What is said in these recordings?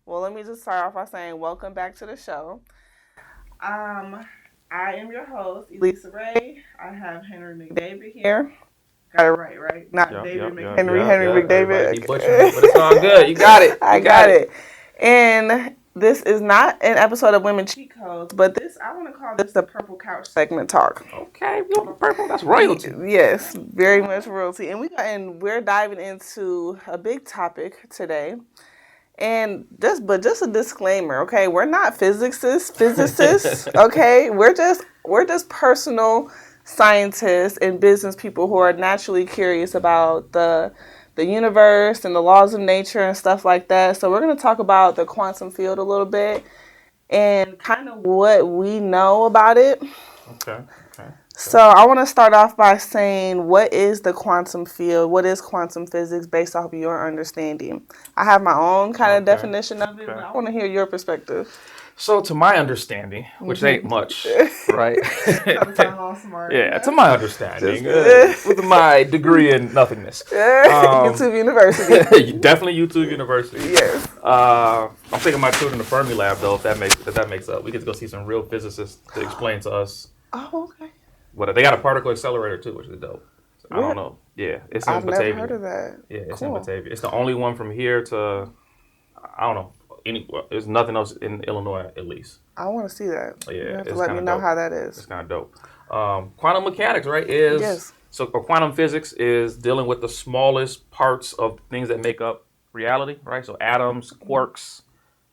Well, let me just start off by saying welcome back to the show. Um, I am your host, Elisa Ray. I have Henry McDavid here. Got it right, right? Not David McHenry, Henry Everybody be McDavid. butchering it, but it's all good. You got it. I You got got it. it. And this is not an episode of Women Cheat Codes, but I want to call this the Purple Couch segment talk. Okay, we on purple. That's royalty. Yes, very much royalty. And we're diving into a big topic today. And just a disclaimer, okay? We're not physicists, okay? We're just personal scientists and business people who are naturally curious about the universe and the laws of nature and stuff like that. So we're going to talk about the quantum field a little bit and kind of what we know about it. Okay. So I want to start off by saying, what is the quantum field? What is quantum physics based off of your understanding? I have my own kind of definition of it, but I want to hear your perspective. So, to my understanding, which ain't much, right? Sound all smart. Yeah, to my understanding, with my degree in nothingness. YouTube University. Definitely YouTube University. Yes. I'm taking my children to Fermi Lab, though, if that makes up. We get to go see some real physicists to explain to us. Oh, okay. What they got a particle accelerator too, which is dope. So I don't know. Yeah, it's in Batavia. I've never heard of that. Yeah, it's in Batavia. It's the only one from here to I don't know. There's nothing else in Illinois at least. I want to see that. Yeah, you have to let me know dope. how that is. It's kind of dope. Quantum mechanics, right? Or quantum physics is dealing with the smallest parts of things that make up reality, right? So atoms, quarks,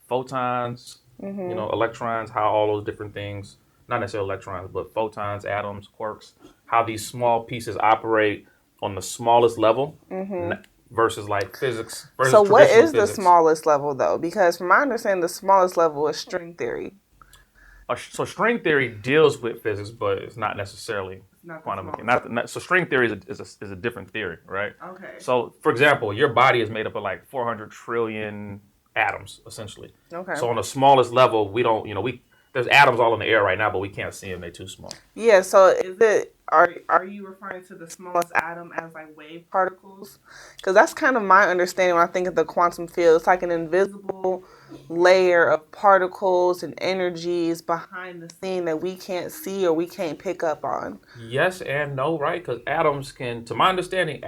photons, electrons, how all those different things. Not necessarily electrons, but photons, atoms, quarks, how these small pieces operate on the smallest level versus like physics. Versus so what is physics. the smallest level, though? Because from my understanding, the smallest level is string theory. So string theory deals with physics, but it's not necessarily quantum mechanics. So string theory is a different theory, right? Okay. So, for example, your body is made up of like 400 trillion atoms, essentially. Okay. So on the smallest level, we don't, there's atoms all in the air right now, but we can't see them. They're too small. Yeah, so are you referring to the smallest atom as like wave particles? Because that's kind of my understanding when I think of the quantum field. It's like an invisible layer of particles and energies behind the scene that we can't see or we can't pick up on. Yes and no, right? Because atoms to my understanding,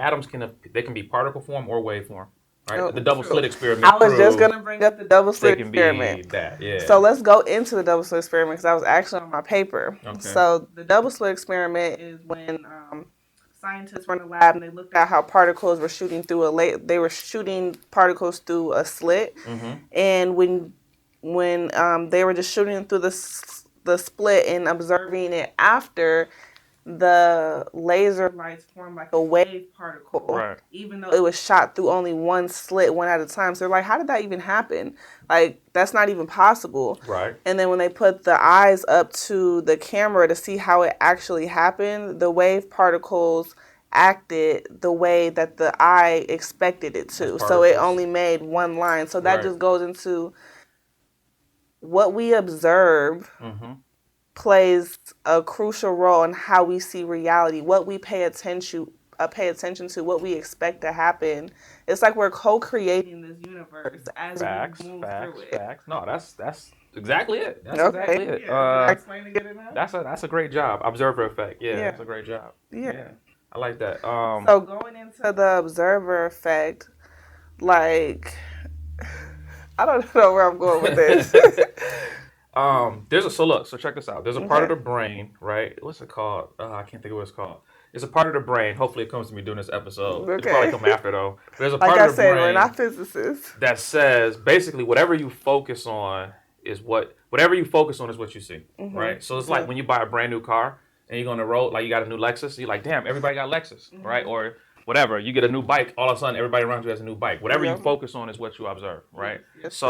they can be particle form or wave form. Right? Oh, the double slit experiment. I was just going to bring up the double slit experiment. Be that, yeah. So let's go into the double slit experiment because that was actually on my paper. Okay. So the double slit experiment is when scientists were in a lab and they looked at how particles were shooting through they were shooting particles through a slit, and when they were just shooting through the split and observing it after, the laser lights formed like a wave particle, right, even though it was shot through only one slit, one at a time. So they're like, how did that even happen? Like, that's not even possible. Right. And then when they put the eyes up to the camera to see how it actually happened, the wave particles acted the way that the eye expected it to. So it only made one line. So that just goes into what we observe plays a crucial role in how we see reality, what we pay attention to, what we expect to happen. It's like we're co-creating this universe as we move through it. Facts. No, that's exactly it. That's okay. Exactly it. Yeah, explaining it enough? That's a great job. Observer effect. Yeah, that's a great job. Yeah. I like that. So going into the observer effect, like, I don't know where I'm going with this. So check this out. There's a part of the brain, right? What's it called? I can't think of what it's called. It's a part of the brain. Hopefully it comes to me during this episode. Okay. It's probably come after though. There's a part like of the I said, brain we're not physicists. that says basically whatever you focus on is what you see, right? So it's like when you buy a brand new car and you go on the road, like you got a new Lexus, you're like, damn, everybody got Lexus, right? Or whatever, you get a new bike, all of a sudden everybody around you has a new bike. Whatever you focus on is what you observe, right? Yes.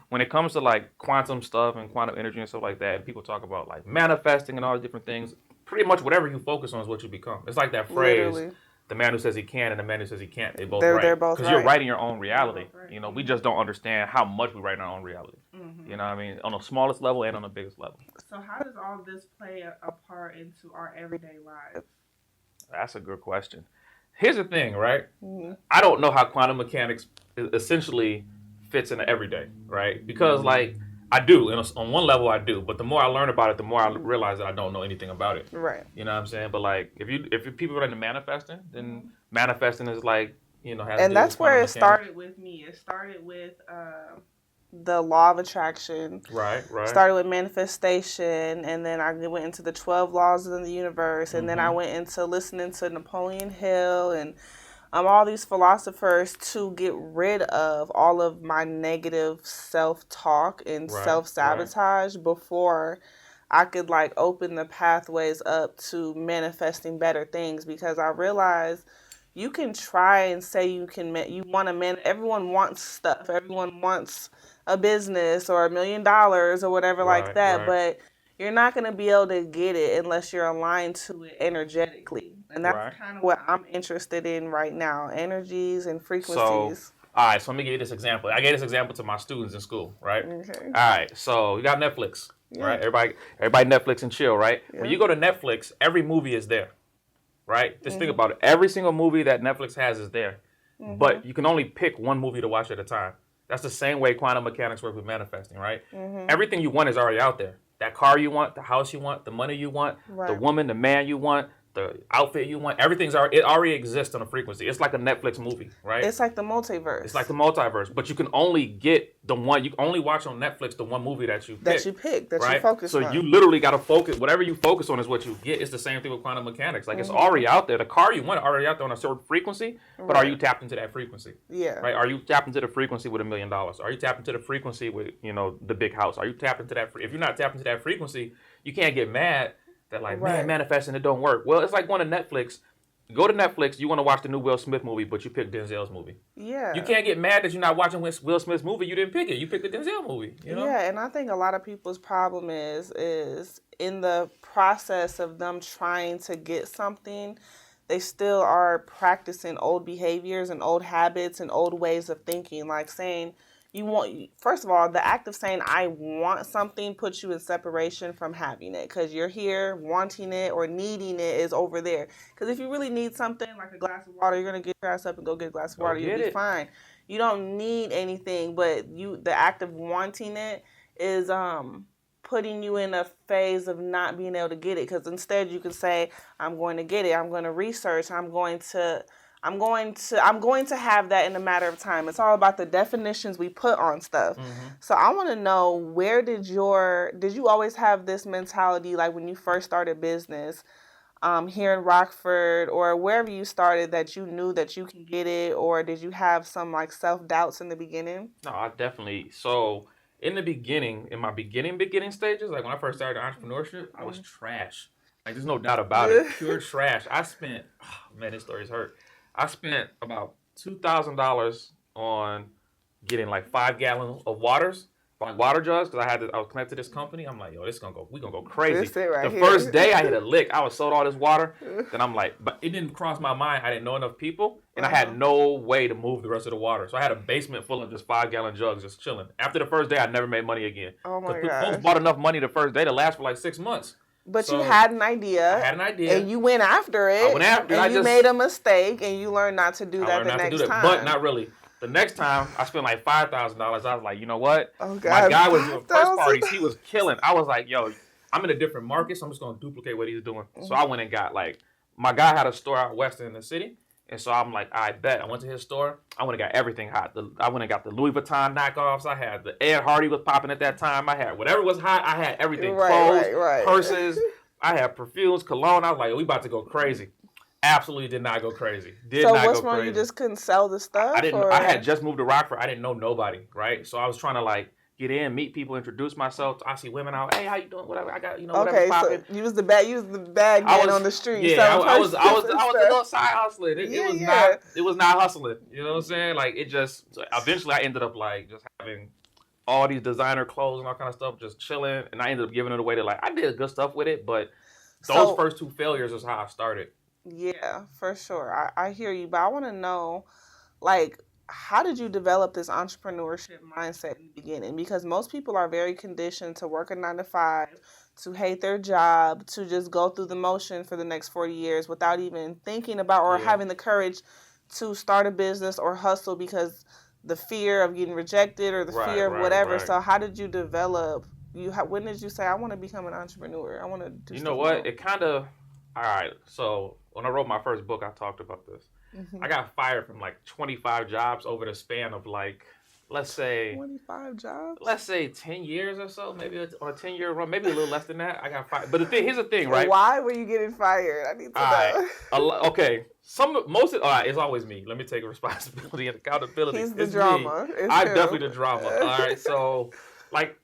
When it comes to like quantum stuff and quantum energy and stuff like that, and people talk about like manifesting and all these different things, pretty much whatever you focus on is what you become. It's like that phrase, Literally. The man who says he can and the man who says he can't, they're both They're both because you're writing your own reality. We just don't understand how much we write in our own reality. You know what I mean? On the smallest level and on the biggest level. So how does all this play a part into our everyday lives? That's a good question. Here's the thing, right? I don't know how quantum mechanics essentially fits into every day, right? Because like I do, and on one level I do, but the more I learn about it, the more I realize that I don't know anything about it. Right. You know what I'm saying? But like if people are into manifesting, then manifesting is like, has and that's where it started with me. It started with the law of attraction. Right. Started with manifestation, and then I went into the 12 laws of the universe, and then I went into listening to Napoleon Hill and all these philosophers to get rid of all of my negative self-talk and self-sabotage before I could like open the pathways up to manifesting better things, because I realized you can try and say you want to everyone wants stuff. Everyone wants a business or $1 million or whatever like that, but you're not going to be able to get it unless you're aligned to it energetically. And that's kind of what I'm interested in right now, energies and frequencies. All right, so let me give you this example. I gave this example to my students in school, right? Okay. All right, so you got Netflix, right? Everybody Netflix and chill, right? Yeah. When you go to Netflix, every movie is there, right? Just think about it. Every single movie that Netflix has is there, but you can only pick one movie to watch at a time. That's the same way quantum mechanics work with manifesting, right? Everything you want is already out there. That car you want, the house you want, the money you want, the woman, the man you want, the outfit you want, it already exists on a frequency. It's like a Netflix movie, right? It's like the multiverse. It's like the multiverse, but you can only get the one. You can only watch on Netflix the one movie that you pick. You focus on. So you literally got to focus. Whatever you focus on is what you get. It's the same thing with quantum mechanics. Like it's already out there. The car you want is already out there on a certain frequency, but are you tapped into that frequency? Yeah. Right? Are you tapped into the frequency with $1 million? Are you tapped into the frequency with the big house? Are you tapped into that? If you're not tapped into that frequency, you can't get mad that like, man, manifesting, it don't work. Well, it's like going to Netflix. Go to Netflix, you want to watch the new Will Smith movie, but you picked Denzel's movie. Yeah. You can't get mad that you're not watching Will Smith's movie. You didn't pick it. You picked the Denzel movie. Yeah, and I think a lot of people's problem is in the process of them trying to get something, they still are practicing old behaviors and old habits and old ways of thinking, like saying, first of all, the act of saying I want something puts you in separation from having it, because you're here wanting it or needing it is over there. Because if you really need something like a glass of water, you're going to get your ass up and go get a glass of water. You'll be fine. You don't need anything, but the act of wanting it is putting you in a phase of not being able to get it. Because instead you can say, I'm going to get it. I'm going to research. I'm going to have that in a matter of time. It's all about the definitions we put on stuff. So I want to know, where did you always have this mentality, like when you first started business, here in Rockford or wherever you started, that you knew that you can get it, or did you have some like self-doubts in the beginning? No, I definitely. So in the beginning, in my beginning stages, like when I first started entrepreneurship, I was trash. Like there's no doubt about it. Pure trash. I spent, man, this story's hurt. I spent about $2,000 on getting like 5 gallons of waters, like water jugs, because I was connected to this company. I'm like, yo, we gonna go crazy. First day I hit a lick. I was sold all this water. Then I'm like, but it didn't cross my mind. I didn't know enough people, and I had no way to move the rest of the water. So I had a basement full of just 5-gallon jugs just chilling. After the first day, I never made money again. Oh my god! Folks bought enough money the first day to last for like 6 months. But you had an idea. I had an idea. And you went after it. I went after it. And you made a mistake, and you learned not to do that the next time. But not really. The next time, I spent like $5,000. I was like, you know what? Oh, God. My guy was doing first parties. He was killing. I was like, yo, I'm in a different market, so I'm just going to duplicate what he's doing. So I went and got my guy had a store out west in the city. And so I'm like, I bet. I went to his store. I went and got everything hot. I went and got the Louis Vuitton knockoffs. I had the Ed Hardy was popping at that time. I had whatever was hot. I had everything. Clothes, purses. I had perfumes, cologne. I was like, we about to go crazy. Absolutely did not go crazy. So what's wrong? You just couldn't sell the stuff? I had just moved to Rockford. I didn't know nobody, right? So I was trying to get in, meet people, introduce myself. I see women out. Hey, how you doing? Whatever. I got whatever popping. So you was the bad man on the street. Yeah, I was a little side hustling. It was not hustling. You know what I'm saying? Eventually I ended up just having all these designer clothes and all kind of stuff, just chilling, and I ended up giving it away to I did good stuff with it, but those first 2 failures is how I started. Yeah, for sure. I hear you, but I want to know, how did you develop this entrepreneurship mindset in the beginning? Because most people are very conditioned to work a 9-to-5, to hate their job, to just go through the motion for the next 40 years without even thinking about or having the courage to start a business or hustle, because the fear of getting rejected or the fear of whatever. So how did you develop? When did you say, I want to become an entrepreneur? I want to do. You know what? It kind of. All right. So when I wrote my first book, I talked about this. I got fired from like 25 jobs over the span of like, let's say 25 jobs. Let's say 10 years or so, maybe on a 10-year run, maybe a little less than that. I got fired. But here's the thing, right? Why were you getting fired? I need to know. Okay. It's always me. Let me take responsibility and accountability. He's the drama. I'm definitely the drama. All right. So I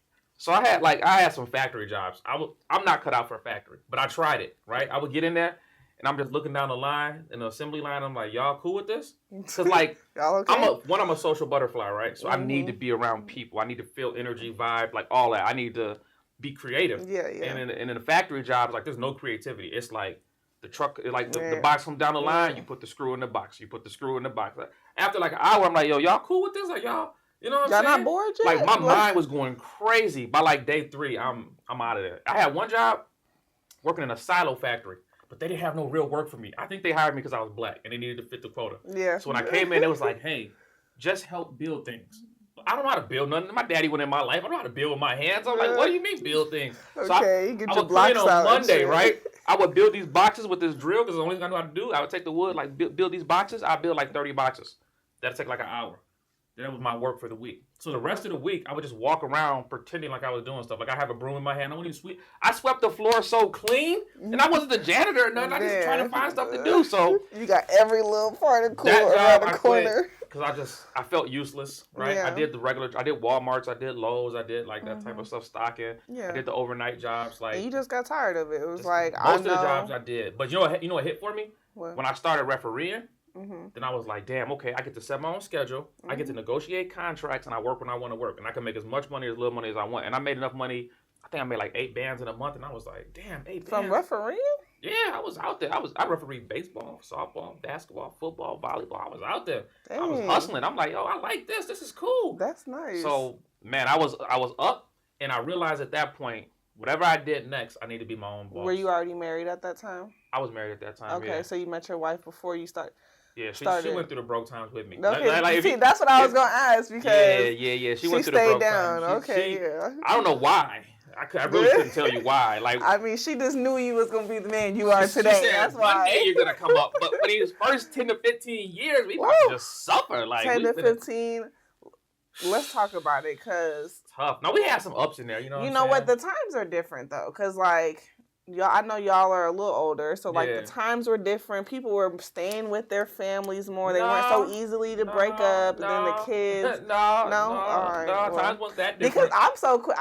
had some factory jobs. I'm not cut out for a factory, but I tried it, right? I would get in there. And I'm just looking down the line, in the assembly line. I'm like, y'all cool with this? Because like, y'all okay? I'm a social butterfly, right? So I need to be around people. I need to feel energy, vibe, like all that. I need to be creative. Yeah. And in the factory jobs, like, there's no creativity. It's like the truck, like the box comes down the line. You put the screw in the box. You put the screw in the box. Like, after like an hour, I'm like, yo, y'all cool with this? Like, y'all, you know what I'm saying? Y'all not bored yet? Like, my mind was going crazy. By like day 3, I'm out of there. I had one job working in a silo factory. But they didn't have no real work for me. I think they hired me because I was black and they needed to fit the quota. Yeah. So when I came in, it was like, hey, just help build things. I don't know how to build nothing. My daddy went in my life. I don't know how to build with my hands. I'm like, what do you mean build things? Okay, so I get your would blocks come in out. on Monday, right? I would build these boxes with this drill because the only thing I know how to do. I would take the wood, like build these boxes. I build like 30 boxes. That'd take like an hour. That was my work for the week. So the rest of the week, I would just walk around pretending like I was doing stuff. Like I have a broom in my hand. I wouldn't even sweep. I swept the floor so clean, and I wasn't the janitor or nothing. I just trying to find stuff to do. So you got every little particle around the corner. Because I felt useless, right? Yeah. I did Walmarts, I did Lowe's, I did like that type of stuff, stocking. Yeah. I did the overnight jobs. Like, and you just got tired of it. It was like, most of the jobs I did. But you know what hit for me? What? When I started refereeing, then I was like, damn, okay, I get to set my own schedule. I get to negotiate contracts, and I work when I want to work. And I can make as much money, as little money as I want. And I made enough money. I think I made like 8 bands in a month. And I was like, damn, 8 bands. From refereeing? Yeah, I was out there. I refereed baseball, softball, basketball, football, volleyball. I was out there. Dang. I was hustling. I'm like, yo, I like this. This is cool. That's nice. So, man, I was up. And I realized at that point, whatever I did next, I need to be my own boss. Were you already married at that time? I was married at that time, okay, so you met your wife before you started. Yeah, she went through the broke times with me. Okay, see, that's what I was going to ask because yeah. She went through the broke down. times. Yeah. I don't know why. I really couldn't tell you why. Like, I mean, she just knew you was going to be the man you are today. She said, that's why. One day you're going to come up. But for these first 10 to 15 years, we about to just suffer. Like 10 to 15. Let's talk about it because tough. No, we had some ups in there. You know what? The times are different though, because like. Y'all, I know y'all are a little older, so like the times were different. People were staying with their families more. They weren't so easily to break up. And then the kids. No. All right. Times wasn't that different. Because I'm so quick.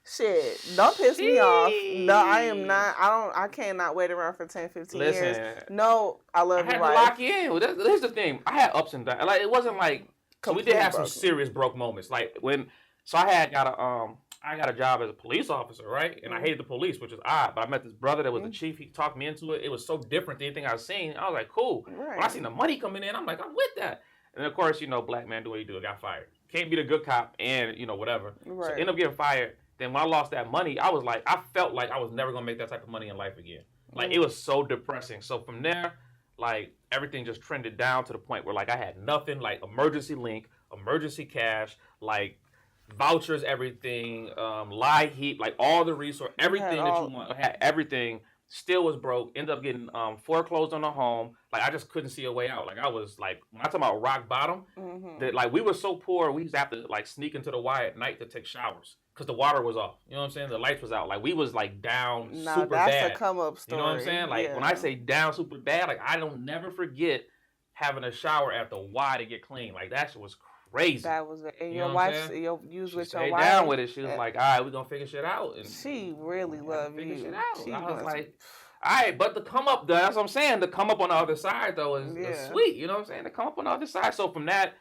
Shit, don't piss me off. No, I am not. I cannot wait around for 10, 15 years. No, I love you. I had to lock you in. Well, here's the thing. I had ups and downs. Like it wasn't like so we did have some serious broke moments. Like when I got a job as a police officer, right? And I hated the police, which is odd. But I met this brother that was the chief. He talked me into it. It was so different than anything I've seen. I was like, cool. Right. When I seen the money coming in, I'm like, I'm with that. And of course, black man do what you do. I got fired. Can't be the good cop and, whatever. Right. So end up getting fired. Then when I lost that money, I felt like I was never going to make that type of money in life again. Like, it was so depressing. So from there, like, everything just trended down to the point where, like, I had nothing. Like, emergency link, emergency cash, like, vouchers, everything, lie heap, like all the resource, everything that you want, had everything, still was broke, ended up getting foreclosed on the home. Like I just couldn't see a way out. Like I was like, when I talk about rock bottom, that like we were so poor, we used to have to like sneak into the Y at night to take showers because the water was off. You know what I'm saying? The lights was out. Like we was like down super bad. That's a come up story. You know what I'm saying? Like when I say down super bad, like I don't never forget having a shower at the Y to get clean. Like that shit was crazy. That was it. And your wife, you was with your wife. Down with it. She was like, all right, we're going to figure shit out. And she really loved you. Shit out. I was like, all right, but to come up, that's what I'm saying. To come up on the other side, though, is sweet. You know what I'm saying? To come up on the other side. So from that,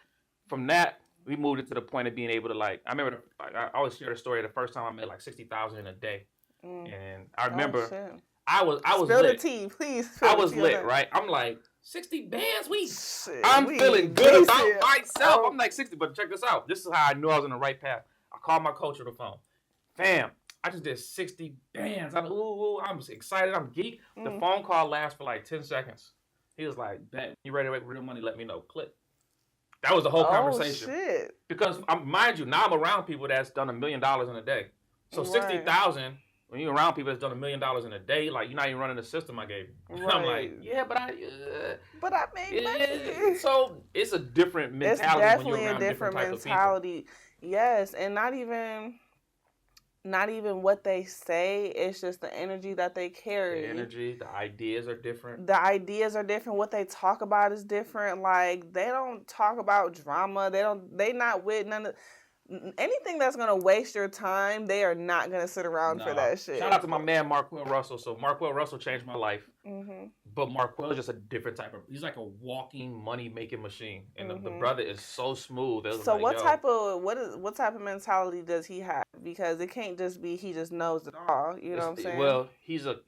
we moved it to the point of being able to like, I remember, I always share the story of the first time I made like $60,000 in a day. And I remember, I was Spill lit. the tea, please. I was lit, right? I'm like, 60 bands, I'm feeling good about myself. I'm like 60, but check this out. This is how I knew I was on the right path. I called my coach on the phone. Fam, I just did 60 bands. I'm excited. I'm geek. The phone call lasts for like 10 seconds. He was like, bet, you ready to make real money? Let me know. Click. That was the whole conversation. Shit. Because, mind you, now I'm around people that's done $1 million in a day. So 60,000, when you're around people that's done $1 million in a day, like, you're not even running the system I gave you. Right. I'm like, yeah, but I made money. So it's a different mentality. It's definitely when you're around a different mentality. Yes, and not even what they say. It's just the energy that they carry. The energy, the ideas are different. What they talk about is different. Like, they don't talk about drama. They not with none of anything that's gonna waste your time. They are not gonna sit around for that shit. Shout out to my man Marquell Russell. So Marquell Russell changed my life. Mm-hmm. But Marquell is just a different type of. He's like a walking money making machine, and the brother is so smooth. So what type of mentality does he have? Because it can't just be he just knows it all. You know what I'm saying? Well, he's a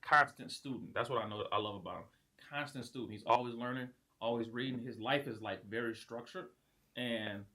constant student. That's what I love about him. Constant student. He's always learning, always reading. His life is like very structured, and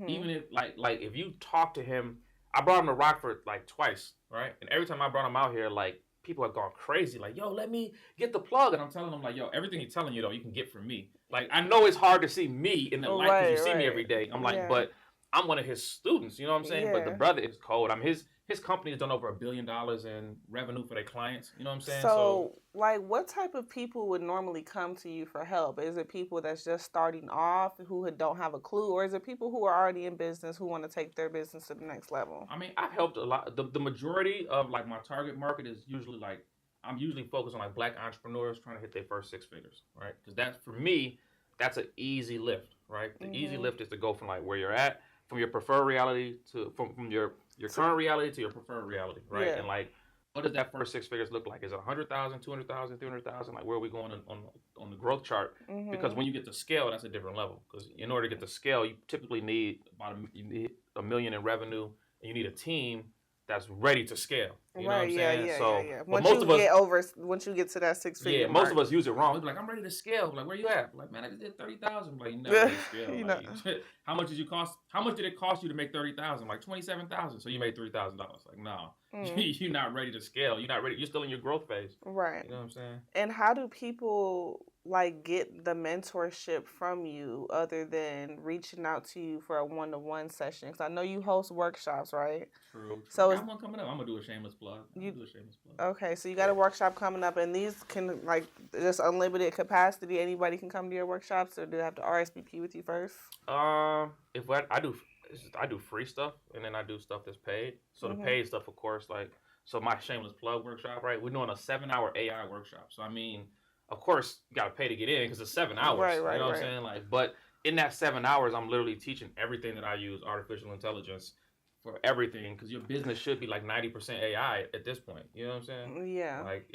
even if like if you talk to him, I brought him to Rockford like twice, right? And every time I brought him out here, like, people have gone crazy, like, yo, let me get the plug. And I'm telling them, like, yo, everything he's telling you, though, you can get from me. Like, I know it's hard to see me in the light because you see me every day. I'm like, but I'm one of his students, you know what I'm saying? Yeah. But the brother is cold. I mean, his company has done over $1 billion in revenue for their clients. You know what I'm saying? So, like, what type of people would normally come to you for help? Is it people that's just starting off who don't have a clue? Or is it people who are already in business who want to take their business to the next level? I mean, I've helped a lot. The majority of, like, my target market is usually, like, I'm usually focused on, like, black entrepreneurs trying to hit their first 6 figures, right? Because that's, for me, that's an easy lift, right? The easy lift is to go from, like, where you're at, from your preferred reality to from your current reality to your preferred reality, right? And, like, what does that first 6 figures look like? Is it 100,000, 200,000, 300,000? Like, where are we going on the growth chart? Because when you get to scale, that's a different level. Because in order to get to scale, you typically need $1 million in revenue, and you need a team that's ready to scale. You know what I'm saying? Once you get to that 6 figure mark. Most of us use it wrong. We be like, I'm ready to scale. Like, where you at? Like, man, I just did 30,000. Like, you're not ready to scale. Like, how much did it cost you to make 30,000? Like, 27,000. So you made $3,000. Like, no, you're not ready to scale. You're not ready. You're still in your growth phase. Right. You know what I'm saying? And how do people, like, get the mentorship from you other than reaching out to you for a one-to-one session? Because I know you host workshops, right? True. So I got one coming up. I'm gonna do a shameless plug. Okay, so you got a workshop coming up, and these can, like, just unlimited capacity. Anybody can come to your workshops, or do they have to RSVP with you first? I do free stuff, and then I do stuff that's paid. So the paid stuff, of course, like, so my shameless plug workshop, right? We're doing a 7-hour AI workshop. So I mean, of course, you got to pay to get in because it's 7 hours. Right. You know what I'm saying? Like, but in that 7 hours, I'm literally teaching everything that I use, artificial intelligence, for everything, because your business should be like 90% AI at this point. You know what I'm saying? Yeah. Like,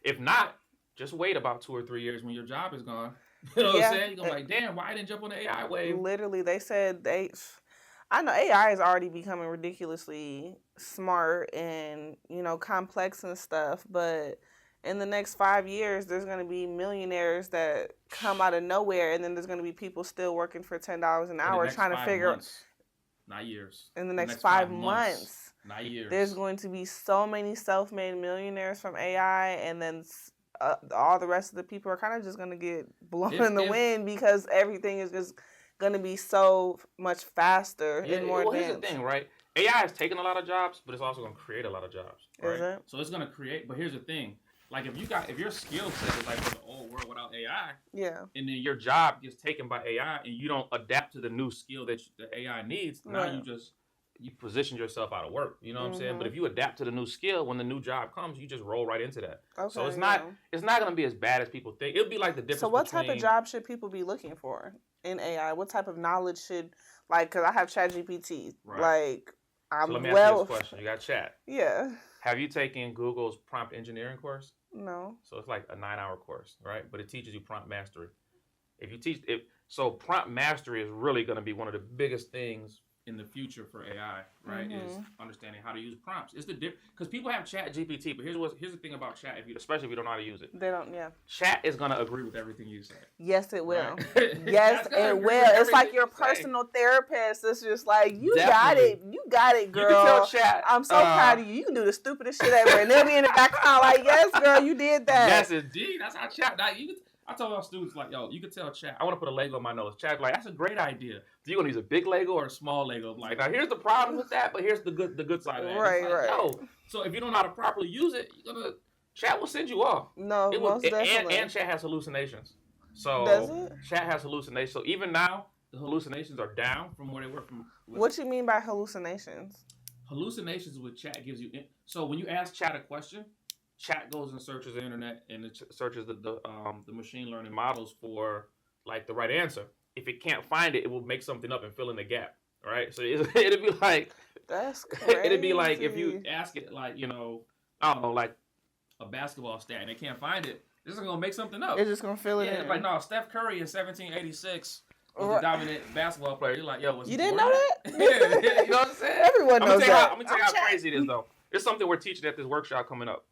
if not, just wait about 2 or 3 years when your job is gone. You know what I'm saying? You're going to be like, damn, why I didn't jump on the AI wave? Literally, they said I know AI is already becoming ridiculously smart and, complex and stuff, but in the next 5 years, there's going to be millionaires that come out of nowhere, and then there's going to be people still working for $10 an hour trying to figure out. Not years. In the next 5 months. Not years. There's going to be so many self-made millionaires from AI, and then all the rest of the people are kind of just going to get blown in the wind because everything is just going to be so much faster and more advanced. Here's the thing, right? AI has taken a lot of jobs, but it's also going to create a lot of jobs. Right? Is it? So it's going to create, but here's the thing. Like, if your skill set is like for the old world without AI, and then your job gets taken by AI, and you don't adapt to the new skill that the AI needs, now you position yourself out of work. You know what I'm saying? But if you adapt to the new skill, when the new job comes, you just roll right into that. Okay, so it's not going to be as bad as people think. It'll be like the difference. So what type of job should people be looking for in AI? What type of knowledge should, like, because I have ChatGPT, like. So let me ask you this question. You got chat. Yeah. Have you taken Google's prompt engineering course? No. So it's like a 9-hour course, right? But it teaches you prompt mastery. So prompt mastery is really going to be one of the biggest things in the future for AI, right? Is understanding how to use prompts. It's the because people have Chat GPT, but here's the thing about Chat, especially if you don't know how to use it. They don't, yeah. Chat is gonna agree with everything you say. Yes, it will. Right? Yes, it will. It's like your personal therapist. It's just like you got it, girl. You can tell Chat. I'm so proud of you. You can do the stupidest shit ever, and they'll be in the background like, yes, girl, you did that. Yes, indeed. That's how Chat. I told our students, like, yo, you could tell Chat, I want to put a Lego on my nose. Chat, like, that's a great idea. Do you want to use a big Lego or a small Lego? I'm like, now here's the problem with that, but here's the good side of that. Right, like, right. Yo, so if you don't know how to properly use it, Chat will send you off. No, most definitely. And Chat has hallucinations. So does it? Chat has hallucinations. So even now, the hallucinations are down from where they were from. What you mean by hallucinations? Hallucinations with Chat gives you. So when you ask Chat a question, Chat goes and searches the internet and it searches the machine learning models for like the right answer. If it can't find it, it will make something up and fill in the gap. Right? So it'd be like that's crazy. It'd be like if you ask it like I don't know, like a basketball stat and they can't find it, it's just gonna make something up. It's just gonna fill it in. Like no, Steph Curry in 1786 was the dominant basketball player. You're like, yo, was you didn't know that? Yeah, you know what I'm saying? Everyone knows that. Let me tell you how crazy it is, though. It's something we're teaching at this workshop coming up.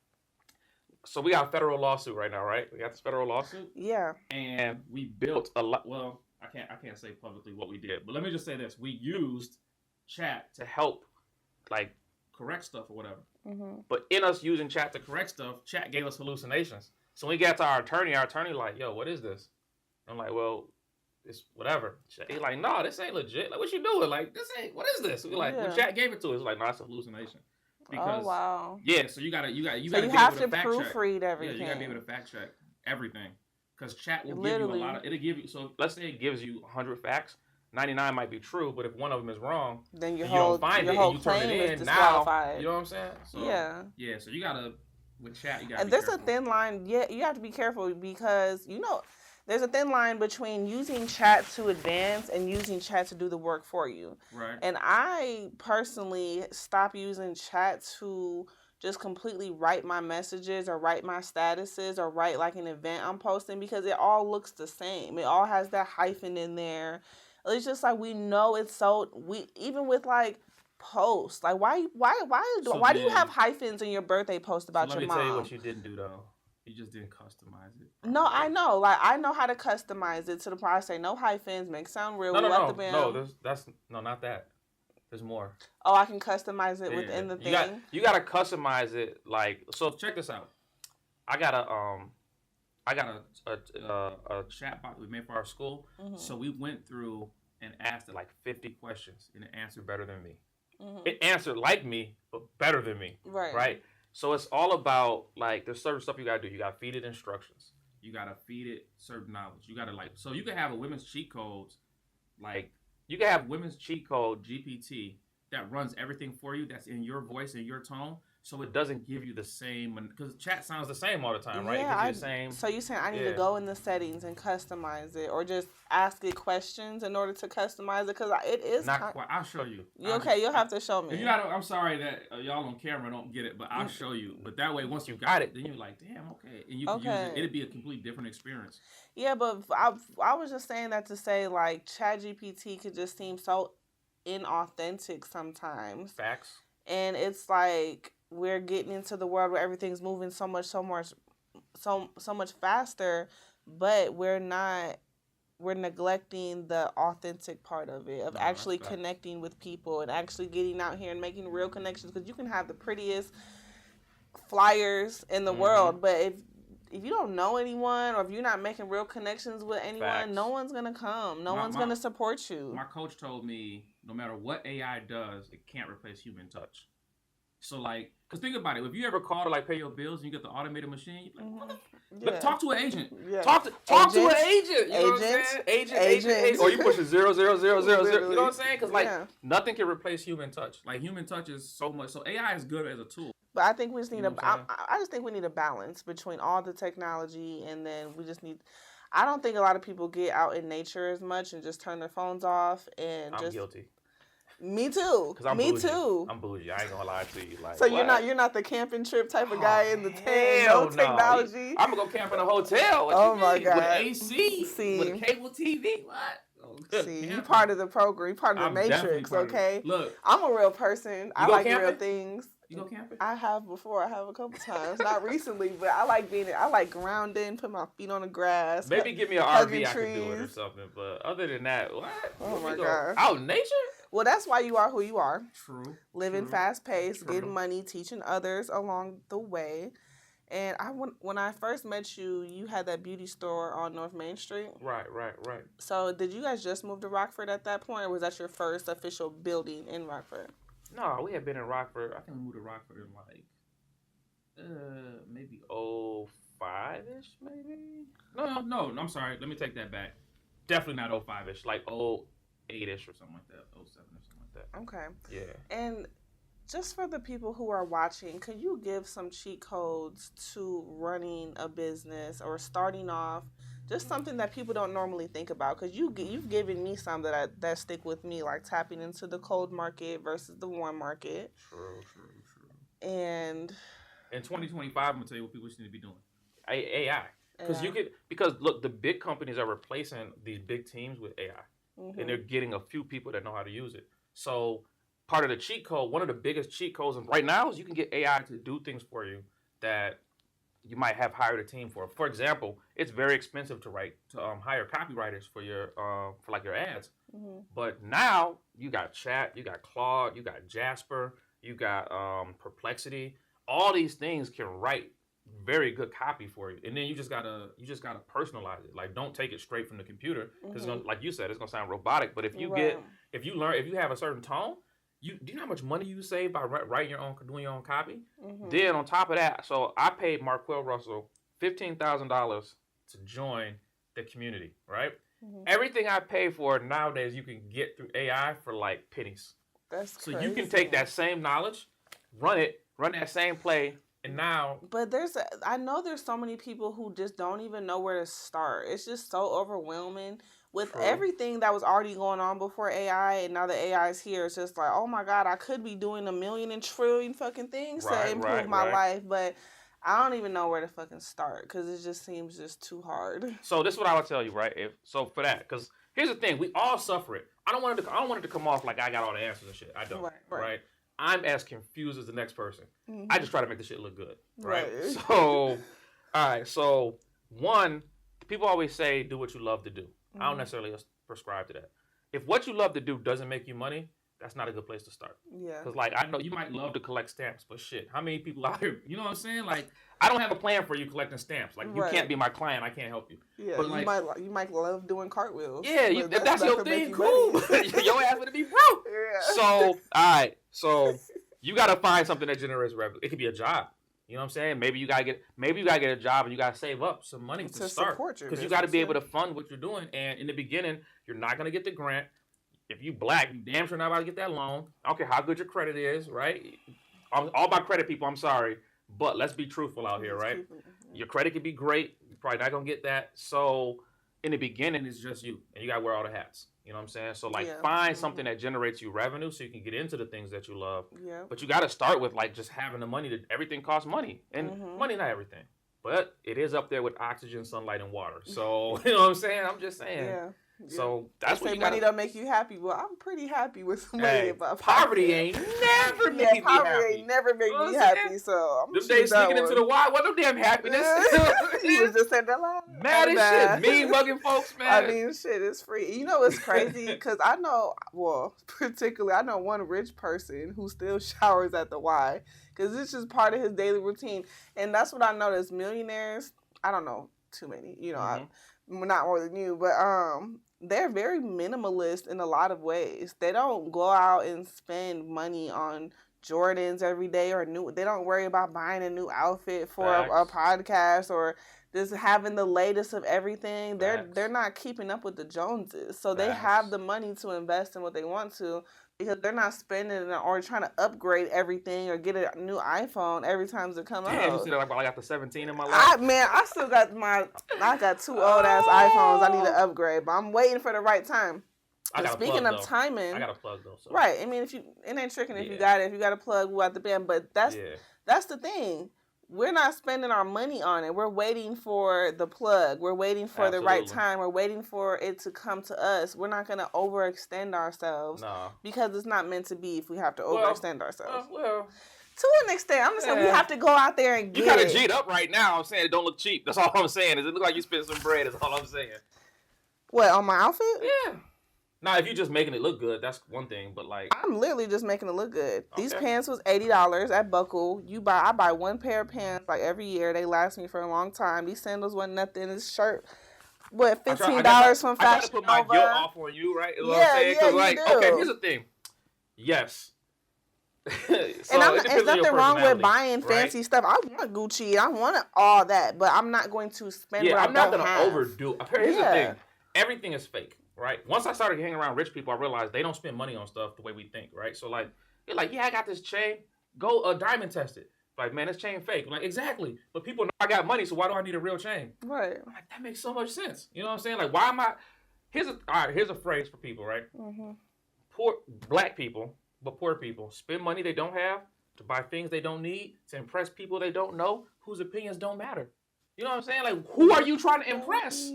So we got a federal lawsuit right now, right? We got this federal lawsuit. Yeah. And we built a lot. Well, I can't say publicly what we did, but let me just say this: we used Chat to help, like, correct stuff or whatever. Mm-hmm. But in us using Chat to correct stuff, Chat gave us hallucinations. So when we got to our attorney like, yo, what is this? I'm like, well, it's whatever. He's like, no, this ain't legit. Like, what you doing? Like, this ain't. What is this? We're like, when Chat gave it to us, like, no, it's a hallucination. Because, oh wow. Yeah, so you gotta so be you able have to fact proofread everything. Yeah, you gotta be able to fact check everything. Because Chat will Literally. give you a lot of. It'll give you. So let's say it gives you 100 facts. 99 might be true, but if one of them is wrong, then you don't find it and you turn it in. Now, you know what I'm saying? So, yeah. So you gotta with Chat. You gotta. And there's a thin line. Yeah, you have to be careful because there's a thin line between using Chat to advance and using Chat to do the work for you. Right. And I personally stopped using Chat to just completely write my messages or write my statuses or write like an event I'm posting because it all looks the same. It all has that hyphen in there. It's just like we know it's even with like posts. Like why do you have hyphens in your birthday post about your mom? Let me tell you what you didn't do though. You just didn't customize it. No, I know. Like I know how to customize it to the point I say no hyphens, make it sound real. No, not that. There's more. Oh, I can customize it within the thing. You gotta customize it like so. Check this out. I got a chat bot we made for our school. Mm-hmm. So we went through and asked it like 50 questions, and it answered better than me. Mm-hmm. It answered like me, but better than me. Right. So it's all about like there's certain stuff you gotta do. You gotta feed it instructions. You gotta feed it certain knowledge. You gotta so you can have a women's cheat codes, like you can have women's cheat code GPT that runs everything for you. That's in your voice and your tone. So it doesn't give you the same, because Chat sounds the same all the time, right? Yeah, it gives you the same. So you're saying I need to go in the settings and customize it, or just ask it questions in order to customize it? Because it is not quite. I'll show you. Okay, you'll have to show me. If you're not, I'm sorry that y'all on camera don't get it, but I'll show you. But that way, once you got it, then you're like, damn, okay, and you can use it. It'd be a complete different experience. Yeah, but I was just saying that to say like ChatGPT could just seem so inauthentic sometimes. Facts. And it's like we're getting into the world where everything's moving so much faster, but we're neglecting the authentic part of it, of actually connecting with people and actually getting out here and making real connections. Because you can have the prettiest flyers in the world, but if you don't know anyone or if you're not making real connections with anyone, no one's going to come. No one's going to support you. My coach told me no matter what AI does, it can't replace human touch. So, like, because think about it. If you ever call to, like, pay your bills and you get the automated machine, you're like, what talk to an agent. Yeah. Talk to an agent. You know what I'm saying? Agent. Or you push it 0, 0, 0, 0, 0. You know what I'm saying? Because, like, nothing can replace human touch. Like, human touch is so much. So, AI is good as a tool. But I think we just need I just think we need a balance between all the technology, and then we just need. I don't think a lot of people get out in nature as much and just turn their phones off and I'm guilty. Me too. Too. I'm bougie. I ain't gonna lie to you. Like, so you're not the camping trip type of guy in the tent, no technology. I'm gonna go camp in a hotel. What my God. With AC, with cable TV. What? You part of the program. You part of the matrix. Okay. Look, I'm a real person. I like real things. You go camping? I have before. I have a couple times. Not recently, but I like grounding, put my feet on the grass. Maybe give me an RV I could do it or something. But other than that, what? Oh my God. Out in nature? Well, that's why you are who you are. True. Living fast paced, getting money, teaching others along the way. And when I first met you, you had that beauty store on North Main Street. Right. So did you guys just move to Rockford at that point, or was that your first official building in Rockford? No, we had been in Rockford. I think we moved to Rockford in like maybe 05-ish, maybe. No, I'm sorry. Let me take that back. Definitely not 05-ish, like 08-ish or something like that, 07 or something like that. Okay. Yeah. And just for the people who are watching, could you give some cheat codes to running a business or starting off? Just something that people don't normally think about, because you've given me some that stick with me, like tapping into the cold market versus the warm market. True. And in 2025, I'm gonna tell you what people should need to be doing. AI. Because look, the big companies are replacing these big teams with AI, and they're getting a few people that know how to use it. So part of the cheat code, one of the biggest cheat codes right now is you can get AI to do things for you that you might have hired a team for. For example, it's very expensive to hire copywriters for your your ads. But now you got Chat, you got Claude, you got Jasper, you got Perplexity. All these things can write very good copy for you, and then you just gotta personalize it. Like, don't take it straight from the computer, because like you said, it's gonna sound robotic. But if you have a certain tone, do you know how much money you save by doing your own copy? Then on top of that, so I paid Marquell Russell $15,000 to join the community. Right, everything I pay for nowadays you can get through AI for like pennies. That's so crazy. You can take that same knowledge, run that same play. And now, but I know there's so many people who just don't even know where to start. It's just so overwhelming with everything that was already going on before AI, and now the AI is here. It's just like, oh my God, I could be doing a million and trillion fucking things to improve my life, but I don't even know where to fucking start, because it just seems just too hard. So this is what I would tell you, right? For that, because here's the thing, we all suffer it. I don't want it to come off like I got all the answers and shit. I don't, right? I'm as confused as the next person. I just try to make the shit look good, right? So, all right. So, one, people always say, do what you love to do. I don't necessarily prescribe to that. If what you love to do doesn't make you money, that's not a good place to start. Yeah. Because, like, I know you might love to collect stamps, but shit, how many people out here, you know what I'm saying? Like, I don't have a plan for you collecting stamps. Like, you can't be my client. I can't help you. Yeah, but like, you might love doing cartwheels. Yeah, if that's your thing, cool. Your ass would be broke. Yeah. So, all right. So, you got to find something that generates revenue. It could be a job. You know what I'm saying? Maybe you gotta get a job, and you gotta save up some money to start, because you gotta be able to fund what you're doing. And in the beginning, you're not gonna get the grant. If you black, you damn sure not about to get that loan. I don't care how good your credit is, right? All about credit, people. I'm sorry, but let's be truthful out here, right? Your credit could be great. You're probably not gonna get that. So in the beginning, it's just you, and you gotta wear all the hats. You know what I'm saying? So find something that generates you revenue, so you can get into the things that you love. Yeah. But you got to start with just having the money. Everything costs money, and money not everything, but it is up there with oxygen, sunlight, and water. So you know what I'm saying? I'm just saying. Yeah. So that's what money don't make you happy. Well, I'm pretty happy with money. Poverty ain't never made me happy. Poverty ain't never made me happy. So I'm them days sneaking into the wild. What them damn happiness? You was just saying that loud. Mad as shit. Mean bugging folks, man. I mean, shit, it's free. You know, it's crazy because I know one rich person who still showers at the Y, because it's just part of his daily routine. And that's what I noticed. Millionaires, I don't know too many. You know, I'm not more than you, but they're very minimalist in a lot of ways. They don't go out and spend money on Jordans every day they don't worry about buying a new outfit for a podcast or just having the latest of everything. They're not keeping up with the Joneses. So they have the money to invest in what they want to, because they're not spending or trying to upgrade everything or get a new iPhone every time it comes out. You said I got the 17 in my life. I got two old ass iPhones I need to upgrade, but I'm waiting for the right time. Speaking of timing, I got a plug though. So. Right. I mean, it ain't tricking if you got it. If you got a plug, we'll have the band. But that's the thing. We're not spending our money on it. We're waiting for the plug. We're waiting for the right time. We're waiting for it to come to us. We're not going to overextend ourselves because it's not meant to be if we have to overextend ourselves. To an extent. I'm just saying we have to go out there and get it. You kind of G'd up right now. I'm saying it don't look cheap. That's all I'm saying. It look like you spent some bread. That's all I'm saying. What, on my outfit? Yeah. Now, if you're just making it look good, that's one thing. But like, I'm literally just making it look good. okay. These pants was $80 at Buckle. I buy one pair of pants like every year. They last me for a long time. These sandals wasn't nothing. This shirt, what, $15 from Fashion I try to put my Nova. guilt off on you, right? Is what I'm saying? Yeah, like, do. Okay, here's the thing. Yes. So and there's nothing wrong with buying fancy stuff. I want Gucci. I want all that, but I'm not going to spend what I don't have. I'm not going to overdo. Here's the thing. Everything is fake, right? Once I started hanging around rich people, I realized they don't spend money on stuff the way we think, right? So like, you're like, yeah, I got this chain. Go diamond test it. Like, man, this chain fake. I'm like, exactly. But people know I got money, so why do I need a real chain? Right. I'm like, that makes so much sense. You know what I'm saying? Like, why am I... Here's a phrase for people, right? Mm-hmm. Poor black people, but poor people spend money they don't have to buy things they don't need, to impress people they don't know, whose opinions don't matter. You know what I'm saying? Like, who are you trying to impress?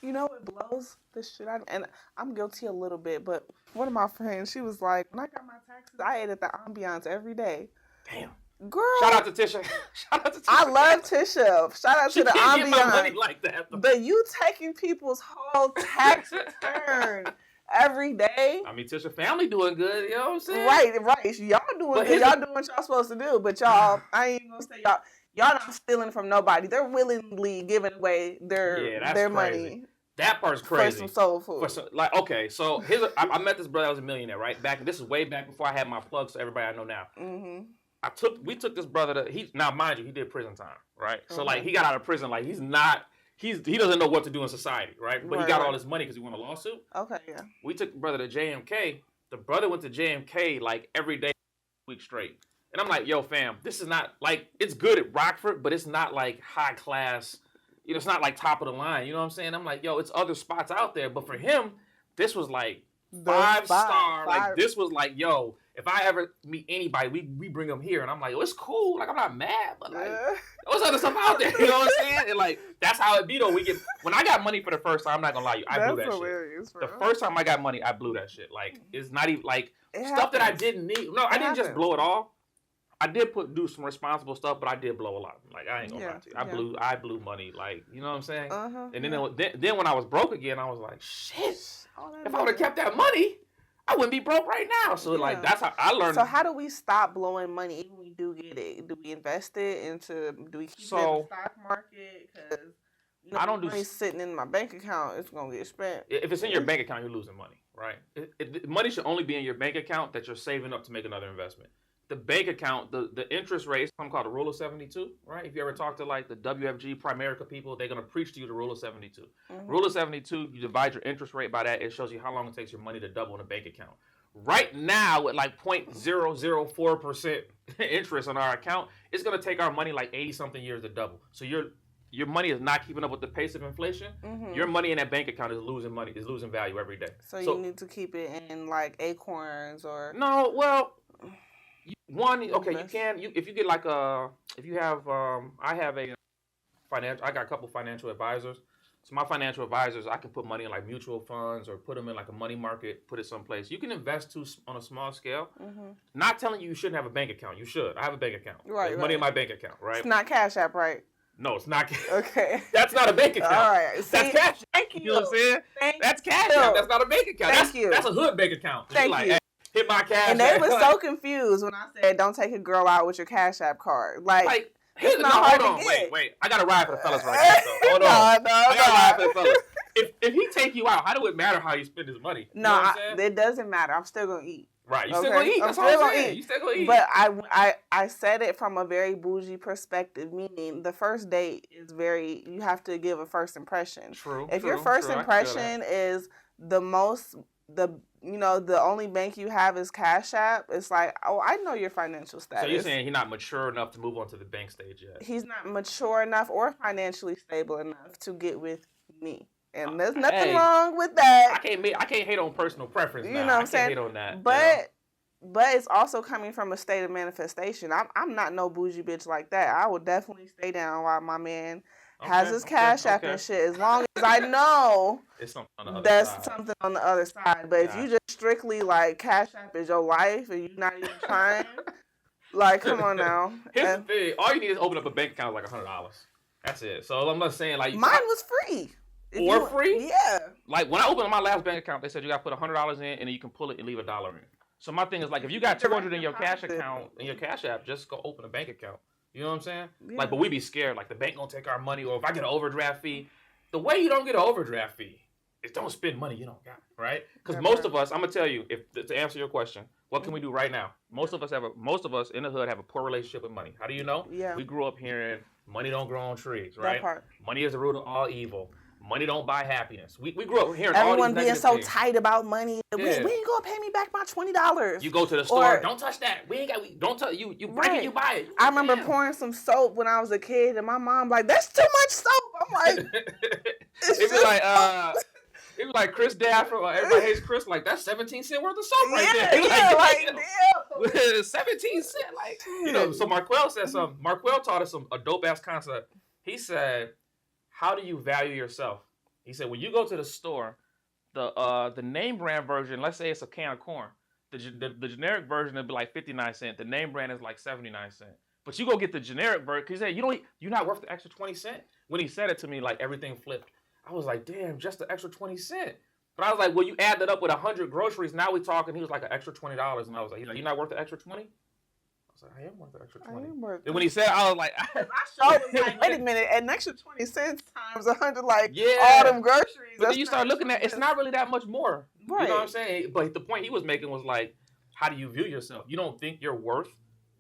You know what blows this shit out? And I'm guilty a little bit, but one of my friends, she was like, when I got my taxes, I ate at the Ambiance every day. Damn. Girl. Shout out to Tisha. I love Tisha. Shout out to the Ambiance. Get my money like that. But you taking people's whole tax return every day. I mean, Tisha family doing good. You know what I'm saying? Right. Y'all doing good. Y'all doing what y'all supposed to do. But y'all, I ain't gonna say y'all not stealing from nobody. They're willingly giving away their money. That part's crazy. For some soul food. Okay, so I met this brother that was a millionaire, right? This is way back before I had my plug, so everybody I know now. Mm-hmm. We took this brother now mind you, he did prison time, right? Mm-hmm. So like he got out of prison, like he doesn't know what to do in society, right? But he got all this money because he won a lawsuit. Okay, yeah. We took the brother to JMK. The brother went to JMK like every day, week straight. And I'm like, yo, fam, this is not like, it's good at Rockford, but it's not like high class. You know, it's not like top of the line. You know what I'm saying? I'm like, yo, it's other spots out there. But for him, this was like 5-star. Like, this was like, yo, if I ever meet anybody, we bring them here. And I'm like, oh, it's cool. Like, I'm not mad, but like, there's other stuff out there. You know what I'm saying? And like, that's how it be though. When I got money for the first time, I'm not gonna lie to you, I blew that shit. The first time I got money, I blew that shit. Like, it's not even like stuff that I didn't need. No, I didn't just blow it all. I did do some responsible stuff, but I did blow a lot. Like, I ain't gonna lie to you. I blew money. Like, you know what I'm saying? And then when I was broke again, I was like, shit. If I would have kept that money, I wouldn't be broke right now. So like, that's how I learned. So how do we stop blowing money even when we do get it? Do we invest it into? Do we keep it in the stock market? Because I don't money sitting in my bank account, it's gonna get spent. If it's in your bank account, you're losing money, right? Money should only be in your bank account that you're saving up to make another investment. The bank account, the interest rate, something called the rule of 72, right? If you ever talk to like the WFG Primerica people, they're going to preach to you the rule of 72. Mm-hmm. Rule of 72, you divide your interest rate by that, it shows you how long it takes your money to double in a bank account. Right now, at like 0.004% interest on our account, it's going to take our money like 80-something years to double. So your money is not keeping up with the pace of inflation. Mm-hmm. Your money in that bank account is losing value every day. So you need to keep it in like Acorns or... No, well... you can if you get like I got a couple financial advisors. So my financial advisors, I can put money in like mutual funds or put them in like a money market, put it someplace. You can invest on a small scale. Mm-hmm. Not telling you shouldn't have a bank account. You should. I have a bank account. There's money in my bank account, right? It's not Cash App, right? No, it's not. Okay. That's not a bank account. All right. That's Cash App. Thank you. You know what I'm saying? That's Cash App. That's not a bank account. That's a hood bank account. Thank you. Hey, hit my Cash App. And they were so confused when I said, don't take a girl out with your Cash App card. Like it's not hard to get. Wait. I got to ride for the fellas right now. So hold on. No. I got to ride for the fellas. If he take you out, how do it matter how you spend his money? You know what I'm saying? It doesn't matter. I'm still going to eat. Right. You still going to eat. That's what I'm saying. You still going to eat. But I said it from a very bougie perspective, meaning the first date is you have to give a first impression. True. If your first impression is the only bank you have is Cash App, it's like, oh, I know your financial status. So you're saying he's not mature enough to move on to the bank stage yet? He's not mature enough or financially stable enough to get with me. And there's nothing wrong with that. I can't hate on personal preference now. You know what I'm saying? I can't hate on that. But it's also coming from a state of manifestation. I'm not no bougie bitch like that. I would definitely stay down while my man has his Cash App and shit. As long as I know something on the other side. But if you just strictly like Cash App is your life and you're not even trying, like, come on now. Here's the thing. All you need is open up a bank account with like $100. That's it. So I'm not saying like... Mine was free. or free. Yeah. Like when I opened my last bank account, they said you got to put $100 in, and then you can pull it and leave $1 in. So my thing is like, if you got 200 in your cash account in your Cash App, just go open a bank account. You know what I'm saying? Yeah. Like, but we be scared. Like the bank gonna take our money, or if I get an overdraft fee, the way you don't get an overdraft fee is don't spend money you don't got, right? Because most of us, I'm gonna tell you, if to answer your question, what can we do right now? Most of us in the hood have a poor relationship with money. How do you know? Yeah. We grew up hearing money don't grow on trees, right? That part. Money is the root of all evil. Money don't buy happiness. We grew up hearing everyone all these being so things. tight about money. Yeah. We ain't gonna pay me back my $20. You go to the store, don't touch that. Don't touch you. You break it, you buy it. I remember pouring some soap when I was a kid, and my mom like, "That's too much soap." I'm like, it was like Chris Dafford. Everybody hates Chris. Like that's 17 cents worth of soap right there. Damn. 17 cents. Like So Marquell said something. Marquell taught us a dope ass concept. He said, how do you value yourself? He said, when you go to the store, the name brand version, let's say it's a can of corn, the generic version would be like 59 cents. The name brand is like 79 cents. But you go get the generic version because he said, you're not worth the extra 20 cents. When he said it to me, like everything flipped. I was like, damn, just the extra 20 cents. But I was like, well, you add that up with 100 groceries. Now we talking. He was like an extra $20, and I was like, you're not worth the extra 20. I was like, I am worth the extra 20. And when he said, I was like, I was like, wait a minute, an extra 20 cents times 100, like all them groceries. But then you start looking at it's not really that much more. Right. You know what I'm saying? But the point he was making was like, how do you view yourself? You don't think you're worth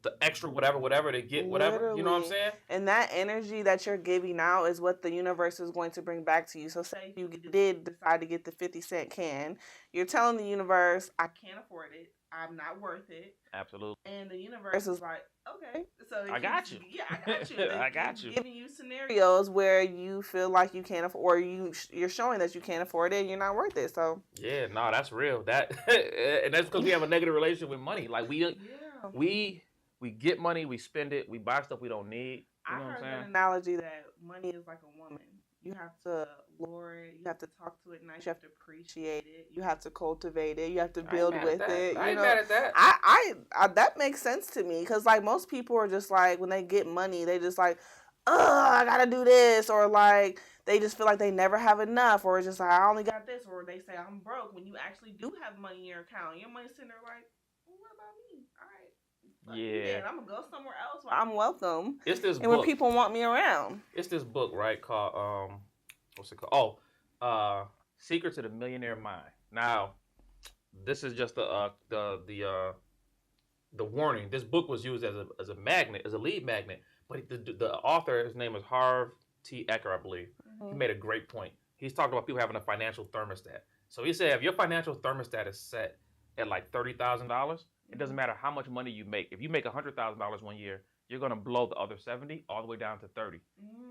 the extra whatever to get whatever. Literally. You know what I'm saying? And that energy that you're giving out is what the universe is going to bring back to you. So say you did decide to get the 50-cent can, you're telling the universe, I can't afford it. I'm not worth it. Absolutely. And the universe is like, okay. So I got you. Yeah, I got you. I got you. Giving you scenarios where you feel like you can't afford, or you're showing that you can't afford it and you're not worth it. So yeah, no, that's real. And that's because we have a negative relationship with money. Like we get money, we spend it, we buy stuff we don't need. You know what I'm saying? An analogy that money is like a woman. You have to lure it. You have to talk to it nice. You have to appreciate it. You have to cultivate it. You have to build with it. I ain't mad at that. I that makes sense to me because like most people are just like when they get money, they just like, I gotta do this, or like they just feel like they never have enough, or it's just like I only got this, or they say I'm broke. When you actually do have money in your account, your money's sitting there like, well, what about me? All right. Yeah, I'm gonna go somewhere else where I'm welcome. It's this book. And when people want me around. It's this book, right, called what's it called? Secret to the Millionaire Mind. Now, this is just the warning. This book was used as a magnet, as a lead magnet. But the author, his name is Harv T. Eker, I believe. Mm-hmm. He made a great point. He's talking about people having a financial thermostat. So he said, if your financial thermostat is set at like $30,000. It doesn't matter how much money you make. If you make $100,000 one year, you're going to blow the other 70 all the way down to 30.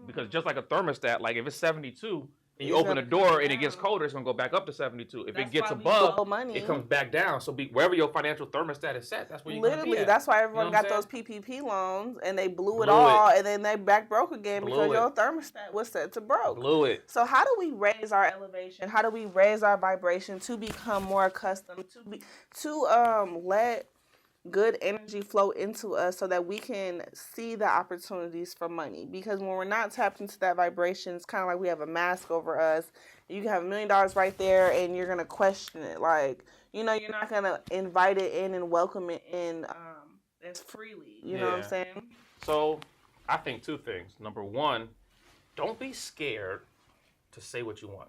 Because just like a thermostat, like if it's 72 and you open the door and it gets colder, it's going to go back up to 72. If it gets above, it comes back down. So wherever your financial thermostat is set, that's where you're going to be at. That's why everyone got those PPP loans and they blew it all and then they back broke again because your thermostat was set to broke. Blew it. So how do we raise our elevation? How do we raise our vibration to become more accustomed to let good energy flow into us so that we can see the opportunities for money? Because when we're not tapped into that vibration, it's kind of like we have a mask over us. You can have $1 million right there and you're going to question it. Like, you're not going to invite it in and welcome it in as freely. You know what I'm saying? So I think two things. Number one, don't be scared to say what you want,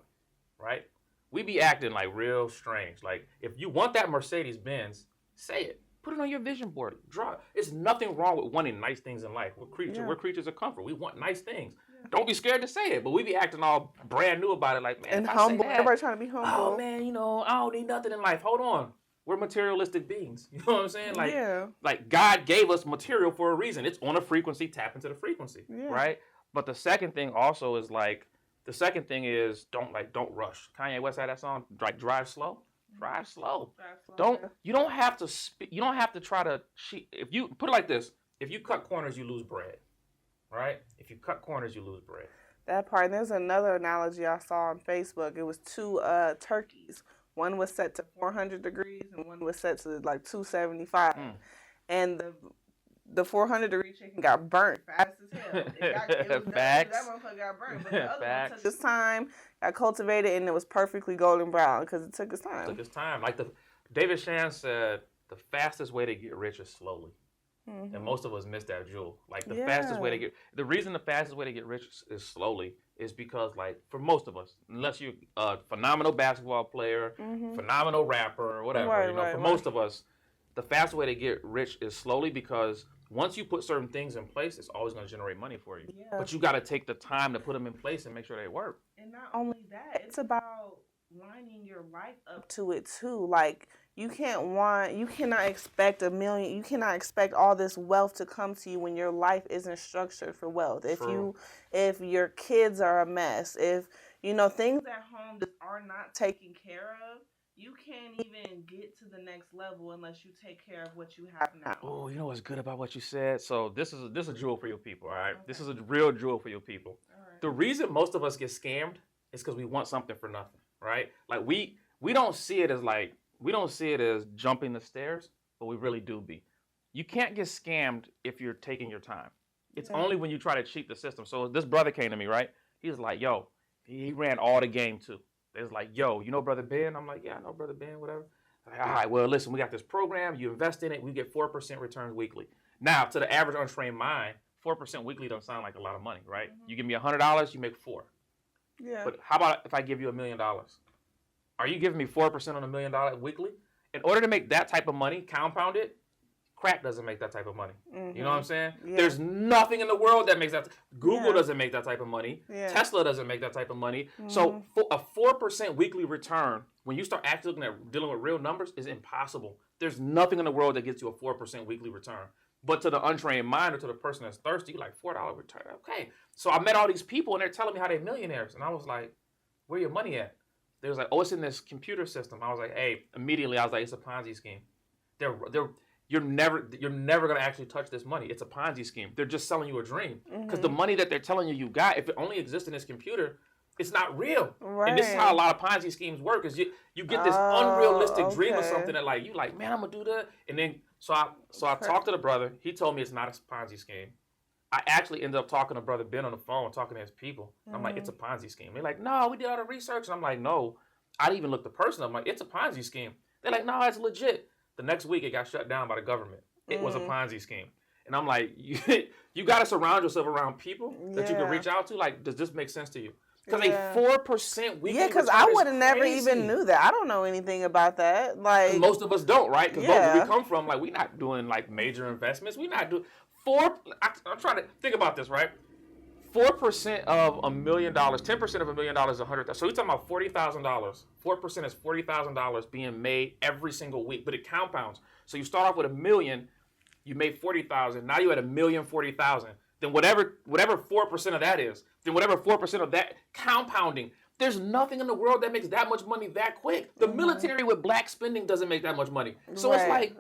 right? We be acting like real strange. Like if you want that Mercedes-Benz, say it. Put it on your vision board. Draw it. There's nothing wrong with wanting nice things in life. We're creatures of comfort. We want nice things. Yeah. Don't be scared to say it. But we be acting all brand new about it. Like, man, and humble. Everybody trying to be humble. Oh, man, I don't need nothing in life. Hold on. We're materialistic beings. You know what I'm saying? Like God gave us material for a reason. It's on a frequency. Tap into the frequency. Yeah. Right? But the second thing also is don't rush. Kanye West had that song, like drive slow. Drive slow. You don't have to try to cheat. If you put it like this, if you cut corners, you lose bread. Right? If you cut corners, you lose bread. That part. And there's another analogy I saw on Facebook. It was two turkeys. One was set to 400 degrees and one was set to like 275. And the 400-degree chicken got burnt fast as hell. It was done, that motherfucker got burnt. But the other one took its time, got cultivated, and it was perfectly golden brown because it took its time. It took its time. Like David Shan said, the fastest way to get rich is slowly. Mm-hmm. And most of us miss that jewel. Like the reason the fastest way to get rich is slowly is because, like, for most of us, unless you're a phenomenal basketball player, phenomenal rapper, or whatever, for most of us, the fastest way to get rich is slowly, because once you put certain things in place, it's always going to generate money for you. Yeah. But you got to take the time to put them in place and make sure they work. And not only that, it's about lining your life up to it too. Like, you cannot expect you cannot expect all this wealth to come to you when your life isn't structured for wealth. If your kids are a mess, if things at home that are not taken care of, you can't even get to the next level unless you take care of what you have now. Oh, you know what's good about what you said? So this is a jewel for your people, all right? Okay. This is a real jewel for your people. All right. The reason most of us get scammed is because we want something for nothing, right? Like we don't see it as jumping the stairs, but we really do be. You can't get scammed if you're taking your time. It's only when you try to cheat the system. So this brother came to me, right? He was like, yo, he ran all the game too. They was like, yo, you know Brother Ben? I'm like, yeah, I know Brother Ben, whatever. Like, all right, well, listen, we got this program. You invest in it. We get 4% returns weekly. Now, to the average untrained mind, 4% weekly don't sound like a lot of money, right? Mm-hmm. You give me $100, you make $4. Yeah. But how about if I give you $1 million? Are you giving me 4% on $1 million weekly? In order to make that type of money, compound it, crack doesn't make that type of money. Mm-hmm. You know what I'm saying? Yeah. There's nothing in the world that makes that. Google doesn't make that type of money. Yeah. Tesla doesn't make that type of money. Mm-hmm. So a 4% weekly return, when you start actually looking at dealing with real numbers, is impossible. There's nothing in the world that gets you a 4% weekly return. But to the untrained mind or to the person that's thirsty, like $4 return. Okay. So I met all these people and they're telling me how they're millionaires. And I was like, where your money at? They was like, oh, it's in this computer system. I was like, hey, immediately I was like, it's a Ponzi scheme. You're never going to actually touch this money. It's a Ponzi scheme. They're just selling you a dream. Because the money that they're telling you got, if it only exists in this computer, it's not real. Right. And this is how a lot of Ponzi schemes work, is you get this unrealistic dream of something that like, you like, man, I'm going to do that. And then, so I talked to the brother. He told me it's not a Ponzi scheme. I actually ended up talking to Brother Ben on the phone, talking to his people. I'm like, it's a Ponzi scheme. They're like, no, we did all the research. And I'm like, no. I didn't even look the person up. I'm like, it's a Ponzi scheme. They're like, no, it's legit. The next week, it got shut down by the government. It was a Ponzi scheme. And I'm like, you got to surround yourself around people that you can reach out to. Like, does this make sense to you? Because a 4% weekly because I would have never even knew that. I don't know anything about that. Like, most of us don't, right? Because where we come from, like, we're not doing, like, major investments. We're not doing... I'm trying to think about this, right? 4% of $1 million, 10% of $1 million is $100,000. So we're talking about $40,000. 4% is $40,000 being made every single week, but it compounds. So you start off with $1 million, you made $40,000. Now you're at $1,040,000. Then whatever 4% of that is, then whatever 4% of that compounding. There's nothing in the world that makes that much money that quick. The military with black spending doesn't make that much money. So it's like,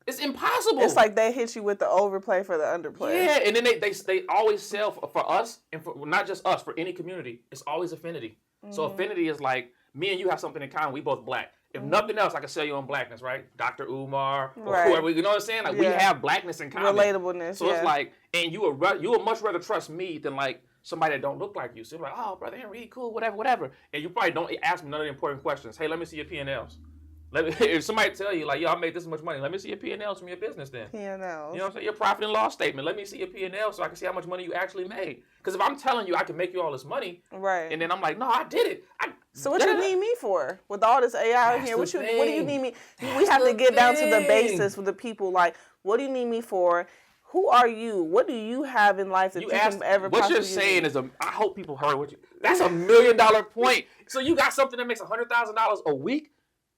it's impossible. It's like they hit you with the overplay for the underplay. Yeah, and then they always sell for us, and for not just us, for any community. It's always affinity. Mm-hmm. So affinity is like, me and you have something in common. We both black. If nothing else, I can sell you on blackness, right? Dr. Umar or whoever. You know what I'm saying? Like we have blackness in common. Relatableness. So it's like, and you would much rather trust me than like somebody that don't look like you. So you're like, oh, Brother Henry, cool, whatever. And you probably don't ask me none of the important questions. Hey, let me see your P&Ls. If somebody tell you, like, yo, I made this much money, let me see your P&Ls from your business then. P&Ls. You know what I'm saying? Your profit and loss statement. Let me see your P&L so I can see how much money you actually made. Because if I'm telling you I can make you all this money, right, and then I'm like, no, I did it. So what you need me for? With all this AI in here, what do you need me? We have to get down to the basis with the people. Like, what do you need me for? Who are you? What do you have in life that you can ever possibly What you're saying is, I hope people heard what you... That's $1 million point. So you got something that makes $100,000 a week?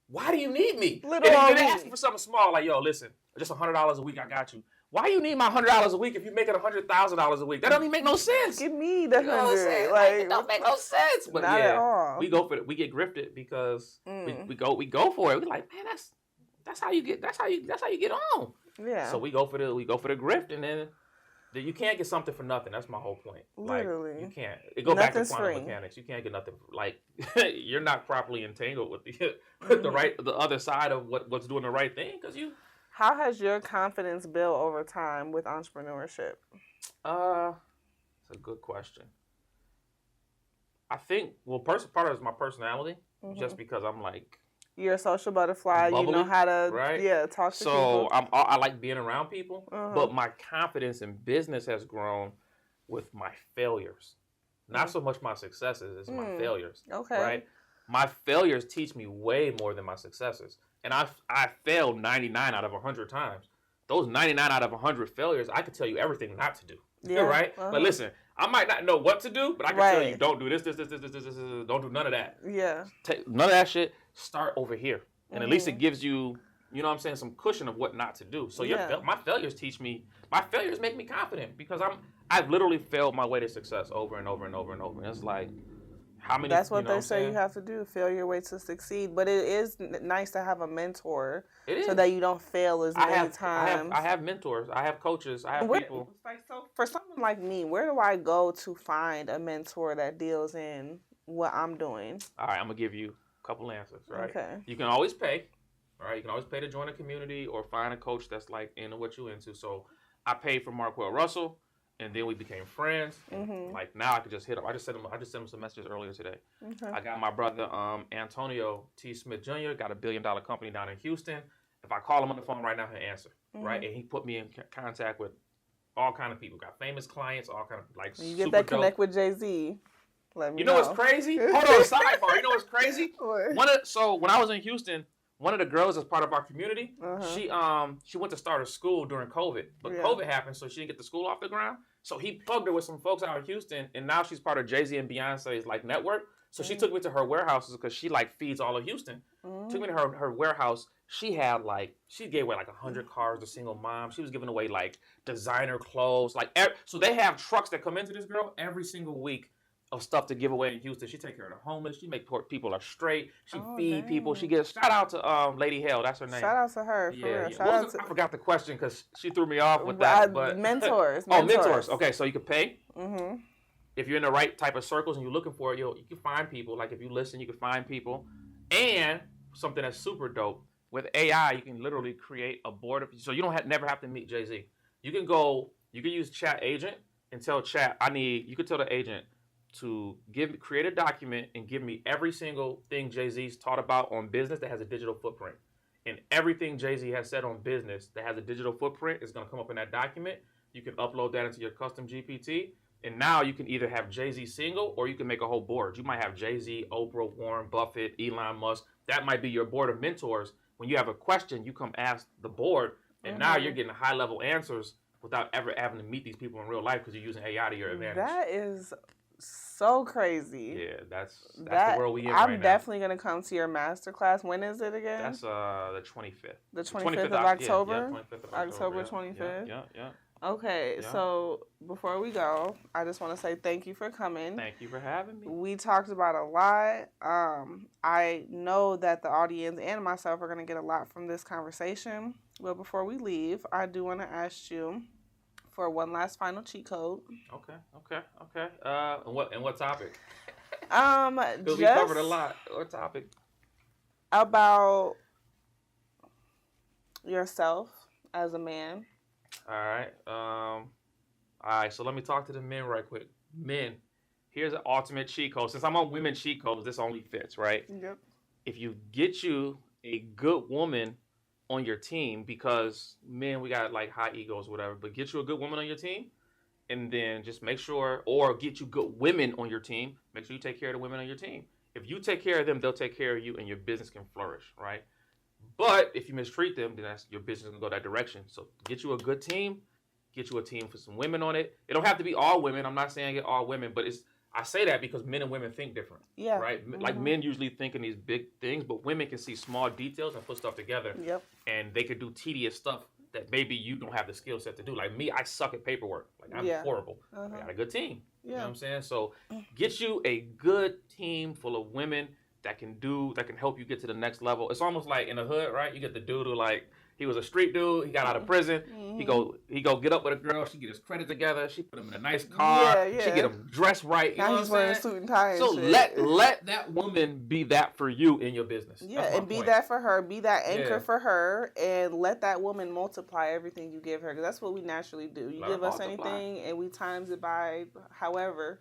Why do you need me? And they ask you for something small, like, yo, listen, just $100 a week, I got you. Why you need my $100 a week if you make it $100,000 a week? That don't even make no sense. Give me the 100. Like, it don't make no sense. But not at all. We go for it. We get grifted because we go for it. We're like, man, that's how you get on. Yeah. So we go for the grift, and then you can't get something for nothing. That's my whole point. Literally. Like, you can't. It go back to quantum mechanics. You can't get nothing. Like, you're not properly entangled with the other side of what's doing the right thing because you How has your confidence built over time with entrepreneurship? It's a good question. I think, well, part of it is my personality, just because I'm like, you're a social butterfly. bubbly, you know how to, right? talk to people. So I like being around people, but my confidence in business has grown with my failures. Not so much my successes, it's my failures. Okay. Right? My failures teach me way more than my successes. And I failed 99 out of 100 times. Those 99 out of 100 failures, I could tell you everything not to do. Yeah. Right? But listen, I might not know what to do, but I can tell you, don't do this, don't do none of that. Yeah. Take none of that shit. Start over here. And at least it gives you, you know what I'm saying, some cushion of what not to do. So my failures teach me, my failures make me confident because I've literally failed my way to success over and over and over and over. And it's like, how many? That's what they say you have to do, fail your way to succeed. But it is nice to have a mentor so that you don't fail as many times. I have mentors. I have coaches. I have people. So for someone like me, where do I go to find a mentor that deals in what I'm doing? All right, I'm going to give you a couple answers, right? Okay. You can always pay. All right, you can always pay to join a community or find a coach that's like into what you're into. So I paid for Marquell Russell. And then we became friends. Like now I could just hit him. I just sent him some messages earlier today. I got my brother Antonio T. Smith Jr. got $1 billion company down in Houston. If I call him on the phone right now, he'll answer. Right, and he put me in contact with all kind of people. Got famous clients, all kind of like. You get that connect with Jay-Z. Let me know what's crazy? Hold on, sidebar. You know what's crazy? So when I was in Houston, one of the girls that's part of our community, she went to start a school during COVID, but COVID happened, so she didn't get the school off the ground. So he plugged her with some folks out in Houston, and now she's part of Jay-Z and Beyonce's like network. So she took me to her warehouses because she like feeds all of Houston. Took me to her warehouse. She had she gave away like 100 cars to single moms. She was giving away like designer clothes, so they have trucks that come into this girl every single week of stuff to give away in Houston. She take care of the homeless. She make people are straight. She feed people. She gets shout out to Lady Hell. That's her name. Shout out to her. For real. I forgot the question because she threw me off with that. But mentors. Mentors. Okay, so you can pay. If you're in the right type of circles and you're looking for it, you can find people. Like if you listen, you can find people. And something that's super dope with AI, you can literally create a board of. So you don't never have to meet Jay-Z. You can use Chat Agent and tell Chat. You could tell the agent to create a document and give me every single thing Jay-Z's taught about on business that has a digital footprint. And everything Jay-Z has said on business that has a digital footprint is going to come up in that document. You can upload that into your custom GPT. And now you can either have Jay-Z single or you can make a whole board. You might have Jay-Z, Oprah, Warren Buffett, Elon Musk. That might be your board of mentors. When you have a question, you come ask the board. And now you're getting high-level answers without ever having to meet these people in real life because you're using AI to your advantage. That is so crazy. Yeah, that's the world we in right now. I'm definitely going to come to your masterclass. When is it again? That's the 25th. The 25th of October? Yeah, 25th of October. October 25th? Yeah. Okay, so before we go, I just want to say thank you for coming. Thank you for having me. We talked about a lot. I know that the audience and myself are going to get a lot from this conversation. But before we leave, I do want to ask you for one last final cheat code. Okay. And what topic? Because we covered a lot. What topic? About yourself as a man. All right. So let me talk to the men right quick. Men, here's an ultimate cheat code. Since I'm on women cheat codes, this only fits, right? Yep. If you get you a good woman on your team, because men, we got like high egos, whatever, but get you a good woman on your team, and then just make sure, or get you good women on your team, make sure you take care of the women on your team. If you take care of them, they'll take care of you, and your business can flourish, right? But if you mistreat them, then your business is going to go that direction. So get you a good team, get you a team for some women on it. It don't have to be all women. I'm not saying get all women, but I say that because men and women think different. Yeah. Right? Mm-hmm. Like men usually think in these big things, but women can see small details and put stuff together. Yep. And they could do tedious stuff that maybe you don't have the skill set to do. Like me, I suck at paperwork. Like I'm horrible. I got a good team. You know what I'm saying? So get you a good team full of women that can help you get to the next level. It's almost like in the hood, right? You get the dude who He was a street dude. He got out of prison. He go get up with a girl. She get his credit together. She put him in a nice car. She get him dressed right. You know he's wearing a suit and tie. So let that woman be that for you in your business. Yeah, and be that for her. Be that anchor for her, and let that woman multiply everything you give her. Because that's what we naturally do. You give us anything, and we times it by however.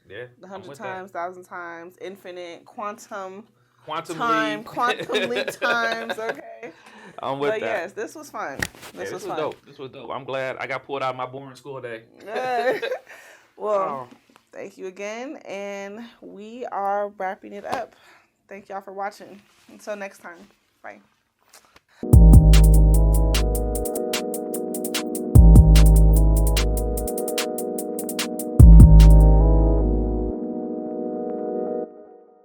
Yeah, 100 times, 1,000 times, infinite, quantum time, quantum leap times. Okay. I'm with that. But yes, this was fun. This was fun. Dope. This was dope. I'm glad I got pulled out of my boring school day. Well, thank you again, and we are wrapping it up. Thank y'all for watching. Until next time. Bye.